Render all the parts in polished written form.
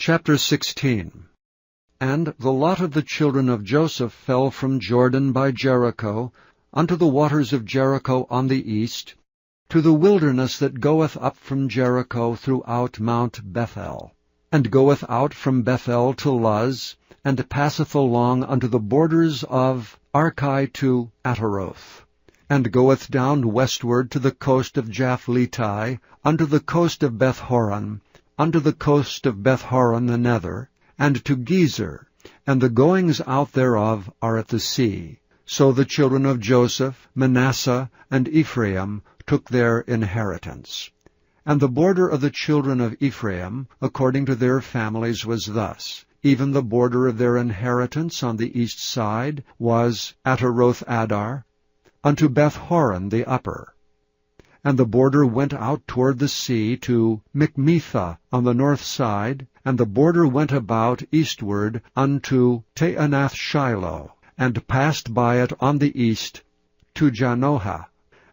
Chapter 16. And the lot of the children of Joseph fell from Jordan by Jericho, unto the waters of Jericho on the east, to the wilderness that goeth up from Jericho throughout Mount Bethel, and goeth out from Bethel to Luz, and passeth along unto the borders of Archi to Ataroth, and goeth down westward to the coast of Japhleti, unto the coast of Beth-horon, unto the coast of Beth-horon the nether, and to Gezer, and the goings out thereof are at the sea. So the children of Joseph, Manasseh, and Ephraim took their inheritance. And the border of the children of Ephraim, according to their families, was thus. Even the border of their inheritance on the east side was Ataroth-adar, unto Beth-horon the upper. And the border went out toward the sea to Mcgee on the north side, and the border went about eastward unto Taanath-shiloh, and passed by it on the east to Janohah,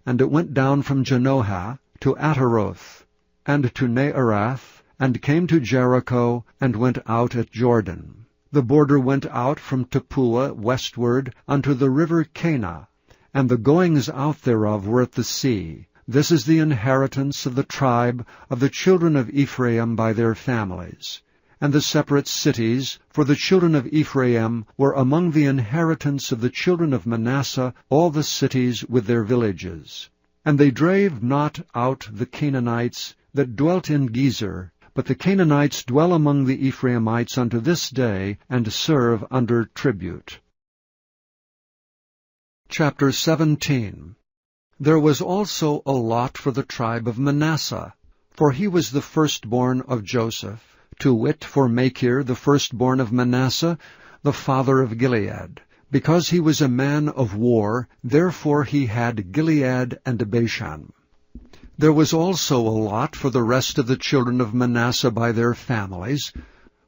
and it went down from Janohah to Ataroth, and to Naarath, and came to Jericho, and went out at Jordan. The border went out from Tappuah westward unto the river Cana, and the goings out thereof were at the sea. This is the inheritance of the tribe of the children of Ephraim by their families. And the separate cities for the children of Ephraim were among the inheritance of the children of Manasseh, all the cities with their villages. And they drave not out the Canaanites that dwelt in Gezer, but the Canaanites dwell among the Ephraimites unto this day, and serve under tribute. Chapter 17. There was also a lot for the tribe of Manasseh, for he was the firstborn of Joseph, to wit, for Machir the firstborn of Manasseh, the father of Gilead. Because he was a man of war, therefore he had Gilead and Bashan. There was also a lot for the rest of the children of Manasseh by their families,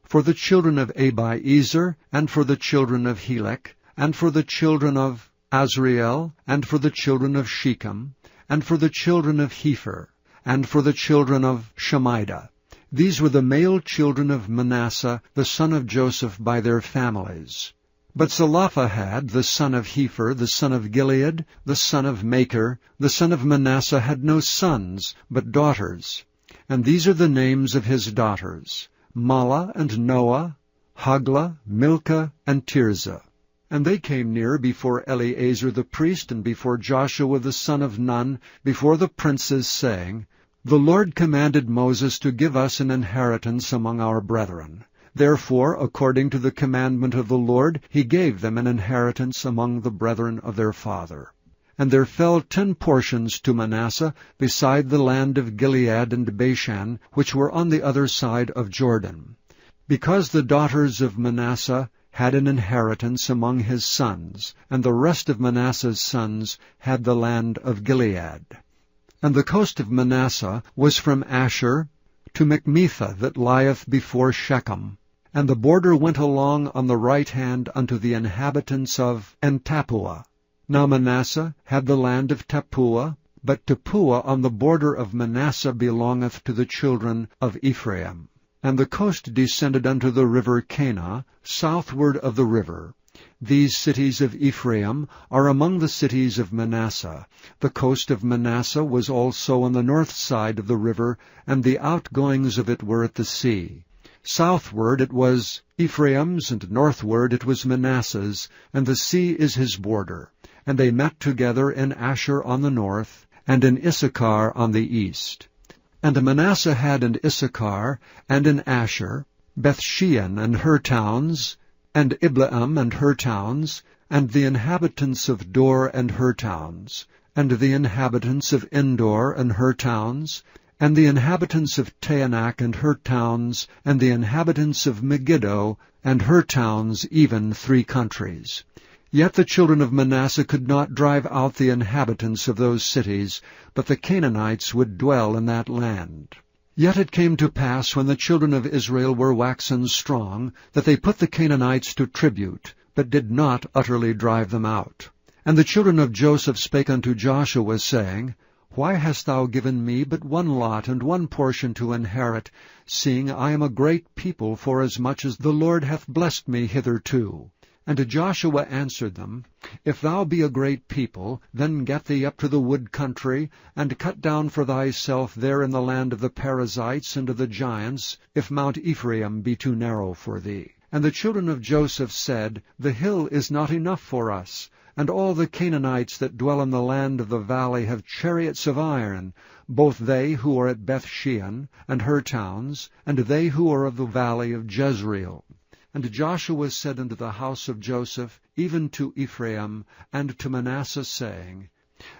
for the children of Abiezer, and for the children of Helek, and for the children of Azriel, and for the children of Shechem, and for the children of Hepher, and for the children of Shemida. These were the male children of Manasseh, the son of Joseph, by their families. But Zelophehad, the son of Hepher, the son of Gilead, the son of Machir, the son of Manasseh, had no sons, but daughters. And these are the names of his daughters: Mahlah and Noah, Haglah, Milcah, and Tirzah. And they came near before Eleazar the priest, and before Joshua the son of Nun, before the princes, saying, The Lord commanded Moses to give us an inheritance among our brethren. Therefore, according to the commandment of the Lord, he gave them an inheritance among the brethren of their father. And there fell 10 portions to Manasseh, beside the land of Gilead and Bashan, which were on the other side of Jordan. Because the daughters of Manasseh had an inheritance among his sons, and the rest of Manasseh's sons had the land of Gilead. And the coast of Manasseh was from Asher to Mcgee that lieth before Shechem, and the border went along on the right hand unto the inhabitants of En-tappuah. Now Manasseh had the land of Tappuah, but Tappuah on the border of Manasseh belongeth to the children of Ephraim. And the coast descended unto the river Cana, southward of the river. These cities of Ephraim are among the cities of Manasseh. The coast of Manasseh was also on the north side of the river, and the outgoings of it were at the sea. Southward it was Ephraim's, and northward it was Manasseh's, and the sea is his border. And they met together in Asher on the north, and in Issachar on the east. And Manasseh had in Issachar, and in Asher, Bethshean and her towns, and Ibleam and her towns, and the inhabitants of Dor and her towns, and the inhabitants of Endor and her towns, and the inhabitants of Taanach and her towns, and the inhabitants of Megiddo and her towns, even 3 countries. Yet the children of Manasseh could not drive out the inhabitants of those cities, but the Canaanites would dwell in that land. Yet it came to pass, when the children of Israel were waxen strong, that they put the Canaanites to tribute, but did not utterly drive them out. And the children of Joseph spake unto Joshua, saying, Why hast thou given me but one lot and one portion to inherit, seeing I am a great people, forasmuch as the Lord hath blessed me hitherto? And Joshua answered them, If thou be a great people, then get thee up to the wood country, and cut down for thyself there in the land of the Perizzites and of the giants, if Mount Ephraim be too narrow for thee. And the children of Joseph said, The hill is not enough for us, and all the Canaanites that dwell in the land of the valley have chariots of iron, both they who are at Bethshean, and her towns, and they who are of the valley of Jezreel. And Joshua said unto the house of Joseph, even to Ephraim, and to Manasseh, saying,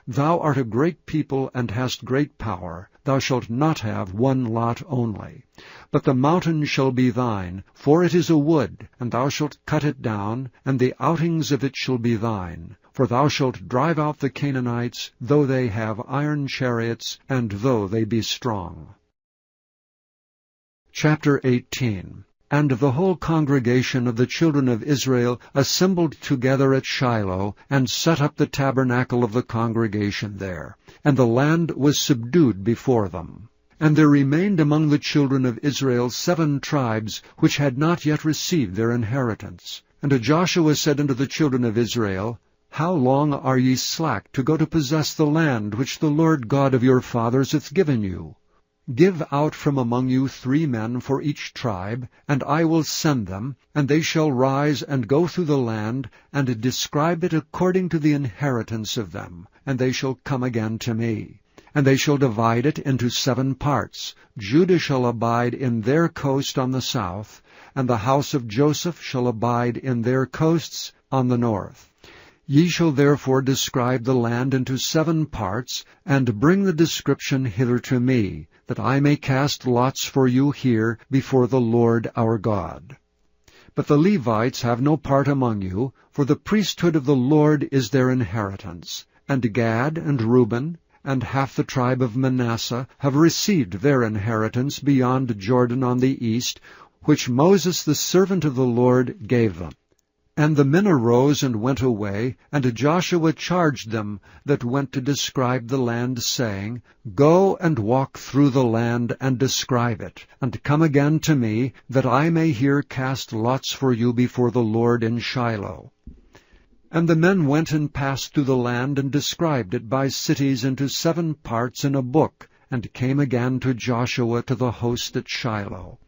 Thou art a great people, and hast great power. Thou shalt not have one lot only. But the mountain shall be thine, for it is a wood, and thou shalt cut it down, and the outings of it shall be thine. For thou shalt drive out the Canaanites, though they have iron chariots, and though they be strong. Chapter 18. And the whole congregation of the children of Israel assembled together at Shiloh, and set up the tabernacle of the congregation there. And the land was subdued before them. And there remained among the children of Israel 7 tribes, which had not yet received their inheritance. And Joshua said unto the children of Israel, How long are ye slack to go to possess the land which the Lord God of your fathers hath given you? Give out from among you 3 men for each tribe, and I will send them, and they shall rise and go through the land, and describe it according to the inheritance of them, and they shall come again to me. And they shall divide it into 7 parts. Judah shall abide in their coast on the south, and the house of Joseph shall abide in their coasts on the north. Ye shall therefore describe the land into 7 parts, and bring the description hither to me, that I may cast lots for you here before the Lord our God. But the Levites have no part among you, for the priesthood of the Lord is their inheritance. And Gad and Reuben, and half the tribe of Manasseh, have received their inheritance beyond Jordan on the east, which Moses the servant of the Lord gave them. And the men arose and went away, and Joshua charged them that went to describe the land, saying, Go and walk through the land, and describe it, and come again to me, that I may here cast lots for you before the Lord in Shiloh. And the men went and passed through the land, and described it by cities into 7 parts in a book, and came again to Joshua to the host at Shiloh.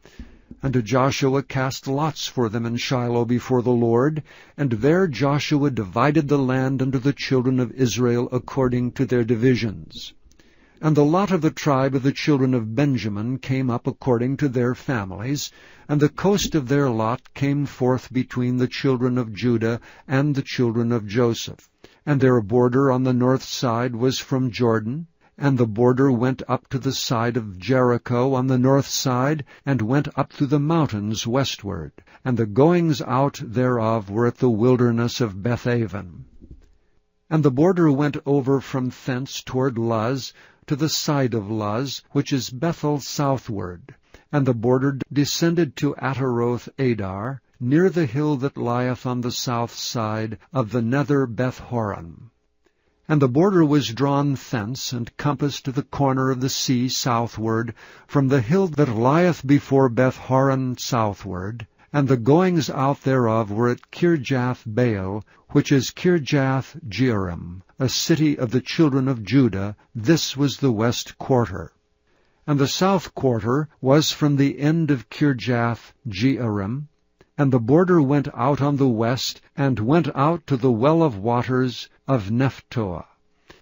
And Joshua cast lots for them in Shiloh before the Lord, and there Joshua divided the land unto the children of Israel according to their divisions. And the lot of the tribe of the children of Benjamin came up according to their families, and the coast of their lot came forth between the children of Judah and the children of Joseph. And their border on the north side was from Jordan, and the border went up to the side of Jericho on the north side, and went up through the mountains westward. And the goings out thereof were at the wilderness of Bethaven. And the border went over from thence toward Luz, to the side of Luz, which is Bethel southward. And the border descended to Ataroth Adar, near the hill that lieth on the south side of the nether Beth-horon. And the border was drawn thence, and compassed to the corner of the sea southward, from the hill that lieth before Beth-horon southward. And the goings out thereof were at Kirjath-baal, which is Kirjath-jearim, a city of the children of Judah. This was the west quarter. And the south quarter was from the end of Kirjath-jearim, and the border went out on the west, and went out to the well of waters of Nephtoah.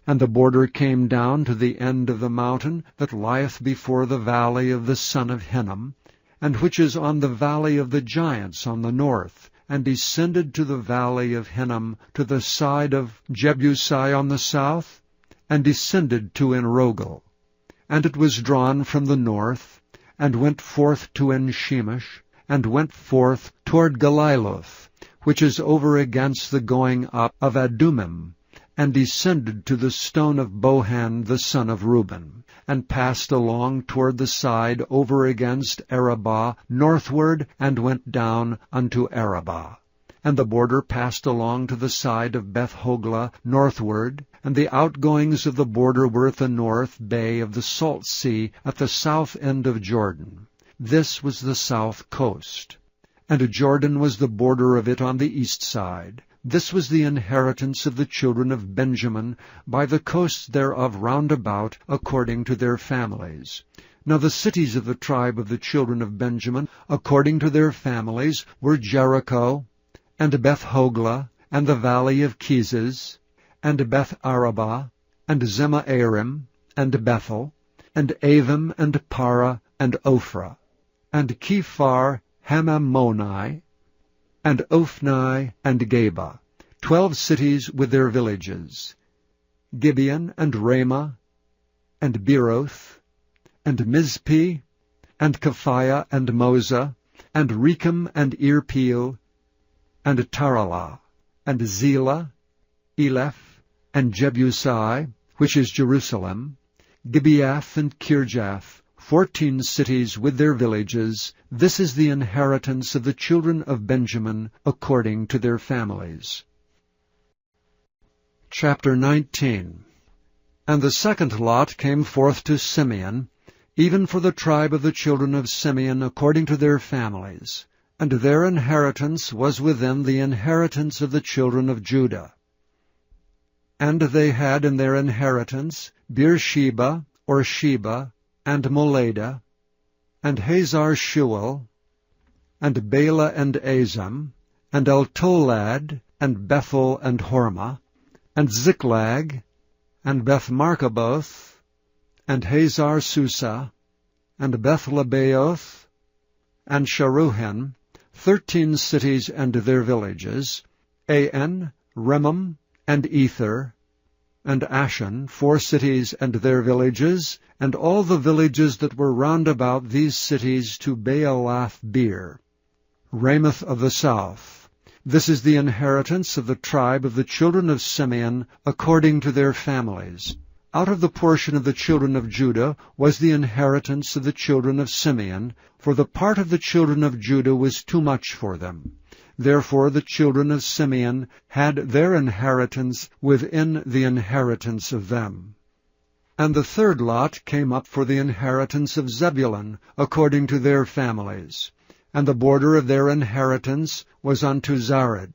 And the border came down to the end of the mountain that lieth before the valley of the son of Hinnom, and which is on the valley of the giants on the north, and descended to the valley of Hinnom to the side of Jebusi on the south, and descended to Enrogel. And it was drawn from the north, and went forth to En-shemesh, and went forth toward Galiloth, which is over against the going up of Adumim, and descended to the stone of Bohan the son of Reuben, and passed along toward the side over against Arabah northward, and went down unto Arabah. And the border passed along to the side of Beth-hogla northward, and the outgoings of the border were at the north bay of the Salt Sea at the south end of Jordan. This was the south coast. And Jordan was the border of it on the east side. This was the inheritance of the children of Benjamin by the coasts thereof round about, according to their families. Now the cities of the tribe of the children of Benjamin, according to their families, were Jericho, and Beth-hogla, and the valley of Keziz, and Beth-arabah, and Zemaarim, and Bethel, and Avim, and Para, and Ophrah, and Kephar Hamammoni, and Ophni, and Geba, 12 cities with their villages, Gibeon, and Ramah, and Beeroth, and Mizpeh, and Kephaiah, and Moza, and Rechem, and Irpeel, and Taralah, and Zelah, Eleph, and Jebusai, which is Jerusalem, Gibeath, and Kirjath, 14 cities with their villages. This is the inheritance of the children of Benjamin, according to their families. Chapter 19. And the second lot came forth to Simeon, even for the tribe of the children of Simeon, according to their families. And their inheritance was within the inheritance of the children of Judah. And they had in their inheritance Beersheba, or Sheba, and Moladah, and Hazar-Shual, and Bela and Azam, and Eltolad, and Bethel and Hormah, and Ziklag, and Beth-Marcaboth, and Hazar-Susa, and Beth-Lebaoth, and Sharuhen, 13 cities and their villages, An, Remam, and Ether, and Ashan, 4 cities and their villages, and all the villages that were round about these cities to Baalath-beer, Ramoth of the south. This is the inheritance of the tribe of the children of Simeon, according to their families. Out of the portion of the children of Judah was the inheritance of the children of Simeon, for the part of the children of Judah was too much for them. Therefore the children of Simeon had their inheritance within the inheritance of them. And the third lot came up for the inheritance of Zebulun, according to their families. And the border of their inheritance was unto Zared.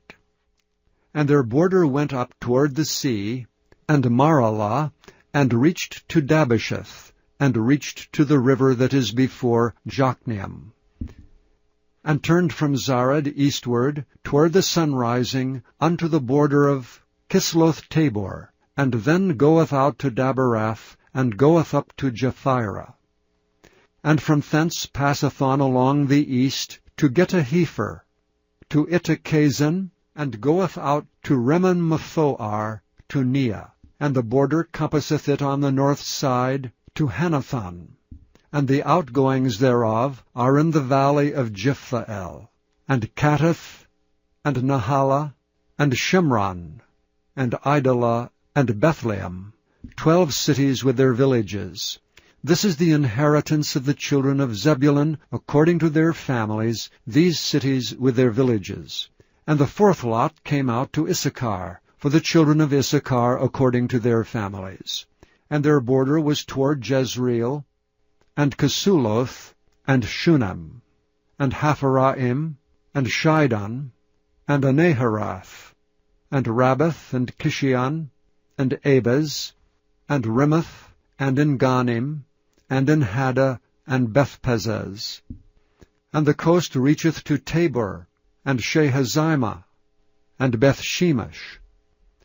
And their border went up toward the sea, and Maralah, and reached to Dabasheth, and reached to the river that is before Jokneam, and turned from Zared eastward toward the sunrising unto the border of Kisloth-Tabor, and then goeth out to Daberath, and goeth up to Japhirah. And from thence passeth on along the east to Getahefer, to Ittachazan, and goeth out to Remon-Mephoar, to Neah. And the border compasseth it on the north side to Hanathon. And the outgoings thereof are in the valley of Jiphthahel, and Kattath, and Nahala, and Shimron, and Idalah, and Bethlehem, 12 cities with their villages. This is the inheritance of the children of Zebulun, according to their families, these cities with their villages. And the fourth lot came out to Issachar, for the children of Issachar according to their families. And their border was toward Jezreel, and Kesuloth, and Shunem, and Hapharaim, and Shidon, and Anaharath, and Rabbath, and Kishion, and Abez, and Rimoth, and Enganim, and Enhada, and Bethpazez. And the coast reacheth to Tabor, and Shehazimah, and Bethshemesh.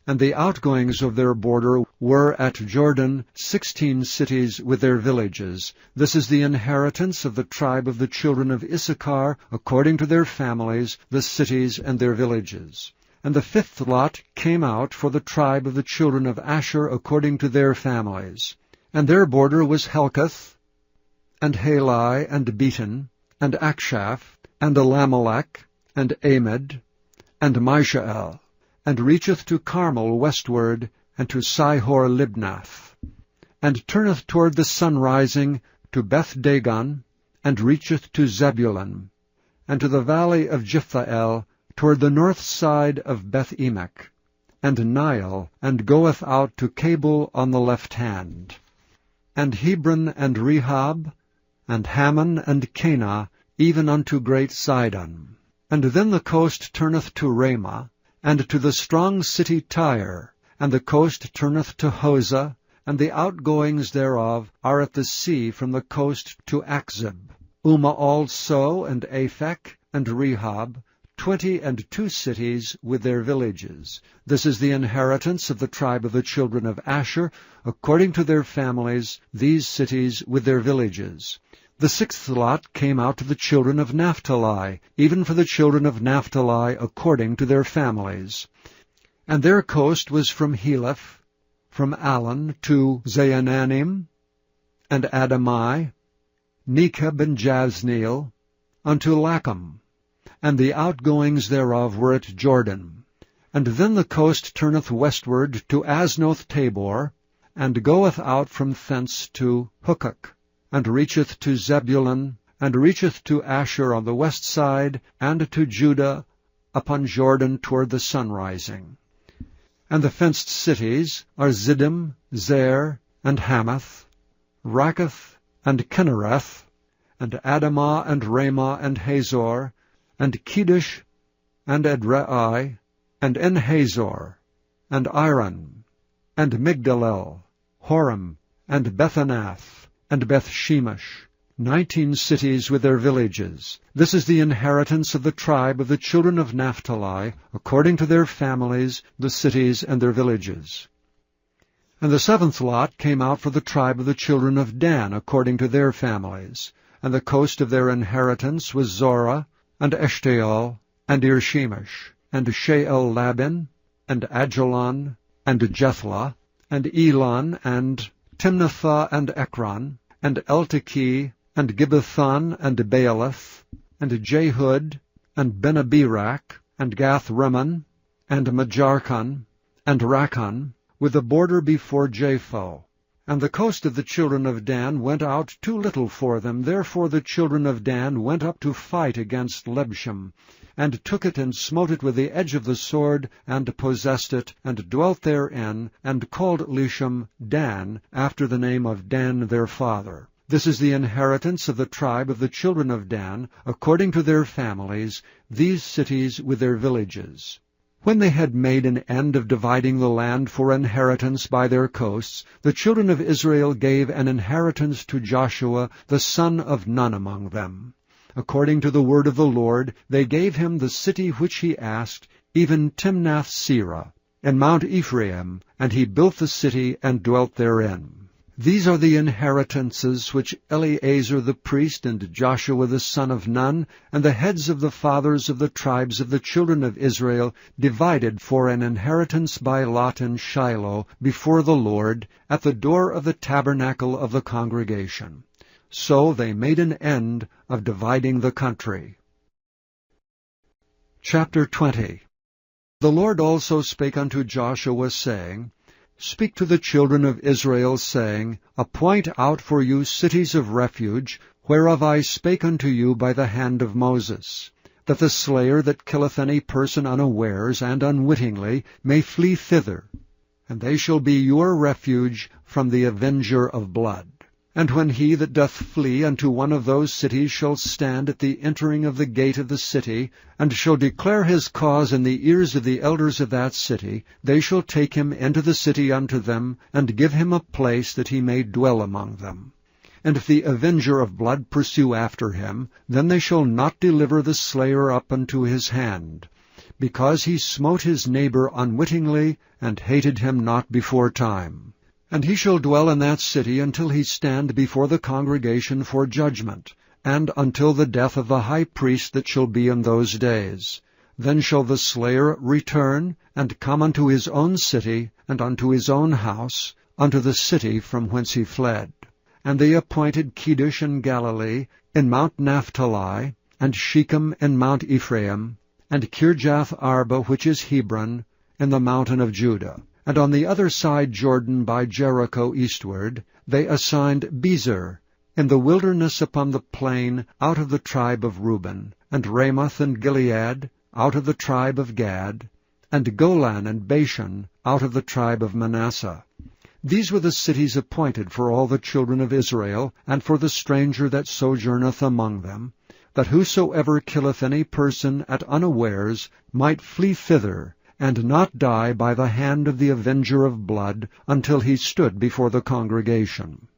And the outgoings of their border were at Jordan 16 cities with their villages. This is the inheritance of the tribe of the children of Issachar, according to their families, the cities and their villages. And the fifth lot came out for the tribe of the children of Asher, according to their families. And their border was Helkath, and Halai, and Beaton, and Akshaph, and Elamelech, and Amid, and Mishael, and reacheth to Carmel westward, and to Sihor-Libnath, and turneth toward the sunrising to Beth-Dagon, and reacheth to Zebulun, and to the valley of Jiphthahel, toward the north side of Beth-Emek, and Nile, and goeth out to Cabul on the left hand, and Hebron and Rehob, and Hammon and Cana, even unto great Sidon. And then the coast turneth to Ramah, and to the strong city Tyre, and the coast turneth to Hosah, and the outgoings thereof are at the sea from the coast to Achzib. Uma also, and Aphek, and Rehob, 22 cities with their villages. This is the inheritance of the tribe of the children of Asher, according to their families, these cities with their villages. The sixth lot came out to the children of Naphtali, even for the children of Naphtali according to their families. And their coast was from Heleph, from Allen to Zaananim, and Adamai, Nekeb and Jazneel, unto Lacham, and the outgoings thereof were at Jordan. And then the coast turneth westward to Aznoth Tabor, and goeth out from thence to Hukkok, and reacheth to Zebulun, and reacheth to Asher on the west side, and to Judah upon Jordan toward the sunrising. And the fenced cities are Ziddim, Zer, and Hamath, Rakkath, and Kinnereth, and Adamah, and Ramah, and Hazor, and Kedesh, and Edrei, and Enhazor, and Iron, and Migdalel, Horem, and Bethanath, and Bethshemesh, 19 cities with their villages. This is the inheritance of the tribe of the children of Naphtali, according to their families, the cities and their villages. And the seventh lot came out for the tribe of the children of Dan, according to their families. And the coast of their inheritance was Zorah, and Eshtaol, and Irshemesh, and Sheol-Labin, and Ajalon, and Jethlah, and Elon, and Timnathah, and Ekron, and Eltekeh, and Gibbethon, and Baalath, and Jehud, and Benabirak, and Gath-Rimmon, and Majarkon, and Rakkon, with the border before Japho. And the coast of the children of Dan went out too little for them. Therefore the children of Dan went up to fight against Lebshem, and took it, and smote it with the edge of the sword, and possessed it, and dwelt therein, and called Leshem Dan, after the name of Dan their father. This is the inheritance of the tribe of the children of Dan, according to their families, these cities with their villages. When they had made an end of dividing the land for inheritance by their coasts, the children of Israel gave an inheritance to Joshua, the son of Nun among them. According to the word of the Lord, they gave him the city which he asked, even Timnath-Serah, in Mount Ephraim, and he built the city and dwelt therein. These are the inheritances which Eleazar the priest and Joshua the son of Nun, and the heads of the fathers of the tribes of the children of Israel, divided for an inheritance by lot in Shiloh before the Lord, at the door of the tabernacle of the congregation. So they made an end of dividing the country. Chapter 20. The Lord also spake unto Joshua, saying, Speak to the children of Israel, saying, Appoint out for you cities of refuge, whereof I spake unto you by the hand of Moses, that the slayer that killeth any person unawares and unwittingly may flee thither, and they shall be your refuge from the avenger of blood. And when he that doth flee unto one of those cities shall stand at the entering of the gate of the city, and shall declare his cause in the ears of the elders of that city, they shall take him into the city unto them, and give him a place that he may dwell among them. And if the avenger of blood pursue after him, then they shall not deliver the slayer up unto his hand, because he smote his neighbor unwittingly, and hated him not before time. And he shall dwell in that city until he stand before the congregation for judgment, and until the death of the high priest that shall be in those days. Then shall the slayer return, and come unto his own city, and unto his own house, unto the city from whence he fled. And they appointed Kedesh in Galilee, in Mount Naphtali, and Shechem in Mount Ephraim, and Kirjath Arba, which is Hebron, in the mountain of Judah. And on the other side Jordan by Jericho eastward, they assigned Bezer, in the wilderness upon the plain, out of the tribe of Reuben, and Ramoth and Gilead, out of the tribe of Gad, and Golan and Bashan out of the tribe of Manasseh. These were the cities appointed for all the children of Israel, and for the stranger that sojourneth among them, that whosoever killeth any person at unawares might flee thither, and not die by the hand of the avenger of blood, until he stood before the congregation.